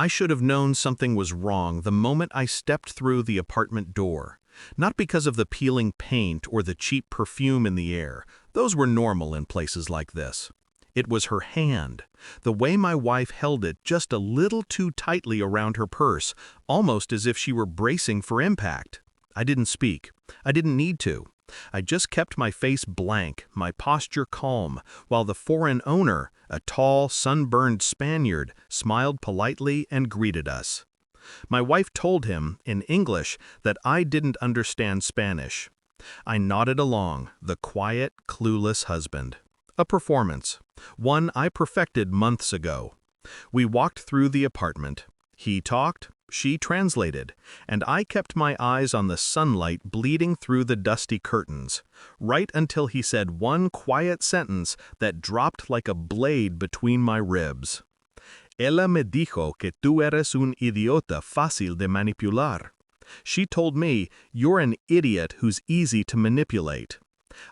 I should have known something was wrong the moment I stepped through the apartment door. Not because of the peeling paint or the cheap perfume in the air. Those were normal in places like this. It was her hand, the way my wife held it just a little too tightly around her purse, almost as if she were bracing for impact. I didn't speak. I didn't need to. I just kept my face blank, my posture calm, while the foreign owner, a tall, sunburned Spaniard, smiled politely and greeted us. My wife told him, in English, that I didn't understand Spanish. I nodded along, the quiet, clueless husband. A performance, one I perfected months ago. We walked through the apartment. He talked, she translated, and I kept my eyes on the sunlight bleeding through the dusty curtains, right until he said one quiet sentence that dropped like a blade between my ribs. Ella me dijo que tú eres un idiota fácil de manipular. She told me, you're an idiot who's easy to manipulate.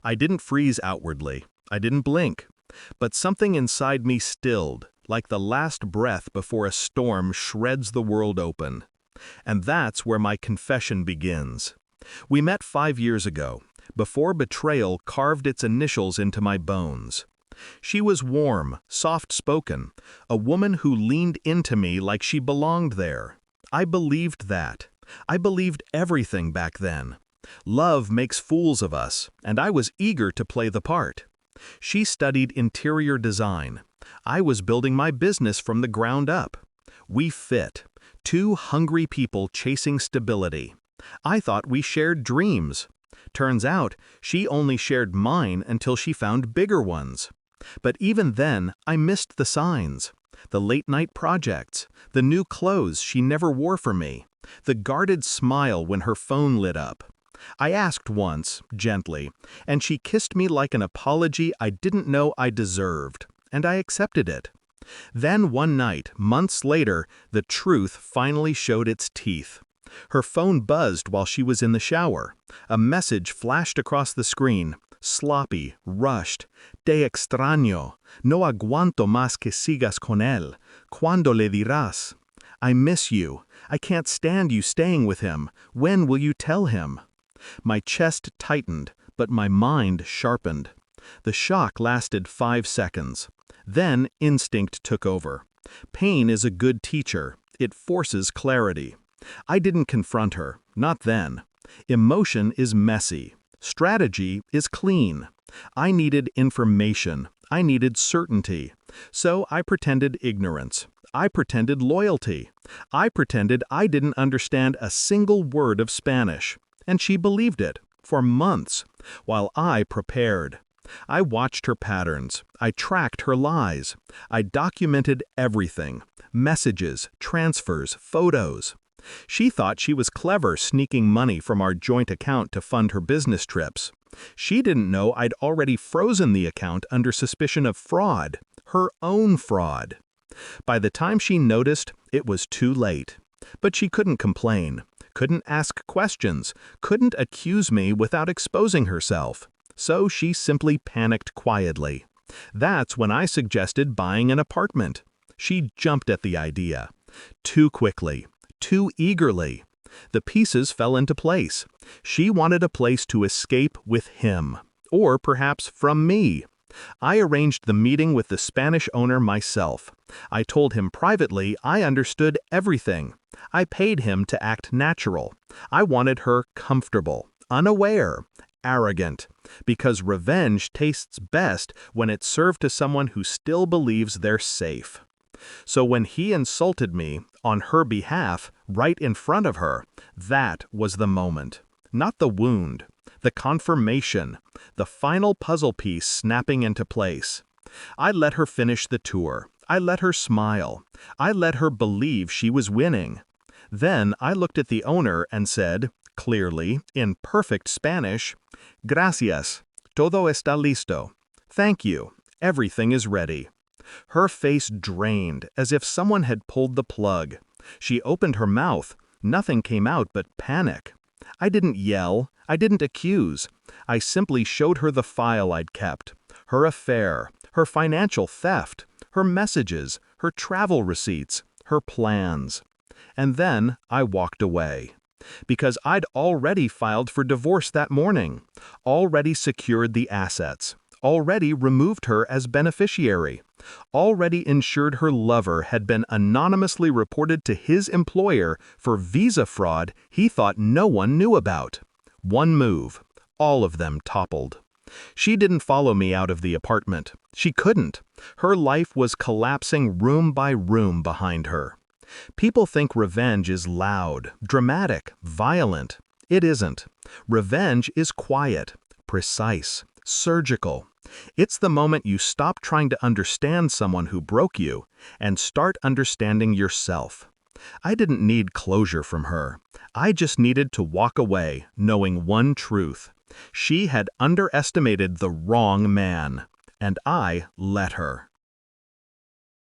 I didn't freeze outwardly. I didn't blink. But something inside me stilled, like the last breath before a storm shreds the world open. And that's where my confession begins. We met 5 years ago, before betrayal carved its initials into my bones. She was warm, soft-spoken, a woman who leaned into me like she belonged there. I believed that. I believed everything back then. Love makes fools of us, and I was eager to play the part. She studied interior design. I was building my business from the ground up. We fit. Two hungry people chasing stability. I thought we shared dreams. Turns out, she only shared mine until she found bigger ones. But even then, I missed the signs. The late-night projects, the new clothes she never wore for me, the guarded smile when her phone lit up. I asked once, gently, and she kissed me like an apology I didn't know I deserved, and I accepted it. Then one night, months later, the truth finally showed its teeth. Her phone buzzed while she was in the shower. A message flashed across the screen, sloppy, rushed. Te extraño. No aguanto más que sigas con él. ¿Cuándo le dirás? I miss you. I can't stand you staying with him. When will you tell him? My chest tightened, but my mind sharpened. The shock lasted 5 seconds. Then instinct took over. Pain is a good teacher. It forces clarity. I didn't confront her, not then. Emotion is messy. Strategy is clean. I needed information. I needed certainty. So I pretended ignorance. I pretended loyalty. I pretended I didn't understand a single word of Spanish. And she believed it, for months, while I prepared. I watched her patterns. I tracked her lies. I documented everything. Messages, transfers, photos. She thought she was clever sneaking money from our joint account to fund her business trips. She didn't know I'd already frozen the account under suspicion of fraud, her own fraud. By the time she noticed, it was too late. But she couldn't complain, couldn't ask questions, couldn't accuse me without exposing herself. So she simply panicked quietly. That's when I suggested buying an apartment. She jumped at the idea. Too quickly. Too eagerly. The pieces fell into place. She wanted a place to escape with him, or perhaps from me. I arranged the meeting with the Spanish owner myself. I told him privately I understood everything. I paid him to act natural. I wanted her comfortable, unaware, arrogant, because revenge tastes best when it's served to someone who still believes they're safe. So when he insulted me, on her behalf, right in front of her, that was the moment. Not the wound, the confirmation, the final puzzle piece snapping into place. I let her finish the tour. I let her smile. I let her believe she was winning. Then I looked at the owner and said, clearly, in perfect Spanish, "Gracias. Todo está listo." Thank you. Everything is ready. Her face drained, as if someone had pulled the plug. She opened her mouth. Nothing came out but panic. I didn't yell. I didn't accuse. I simply showed her the file I'd kept, her affair, her financial theft, her messages, her travel receipts, her plans. And then I walked away. Because I'd already filed for divorce that morning, already secured the assets, already removed her as beneficiary, already ensured her lover had been anonymously reported to his employer for visa fraud he thought no one knew about. One move, all of them toppled. She didn't follow me out of the apartment. She couldn't. Her life was collapsing room by room behind her. People think revenge is loud, dramatic, violent. It isn't. Revenge is quiet, precise, surgical. It's the moment you stop trying to understand someone who broke you and start understanding yourself. I didn't need closure from her. I just needed to walk away, knowing one truth. She had underestimated the wrong man, and I let her.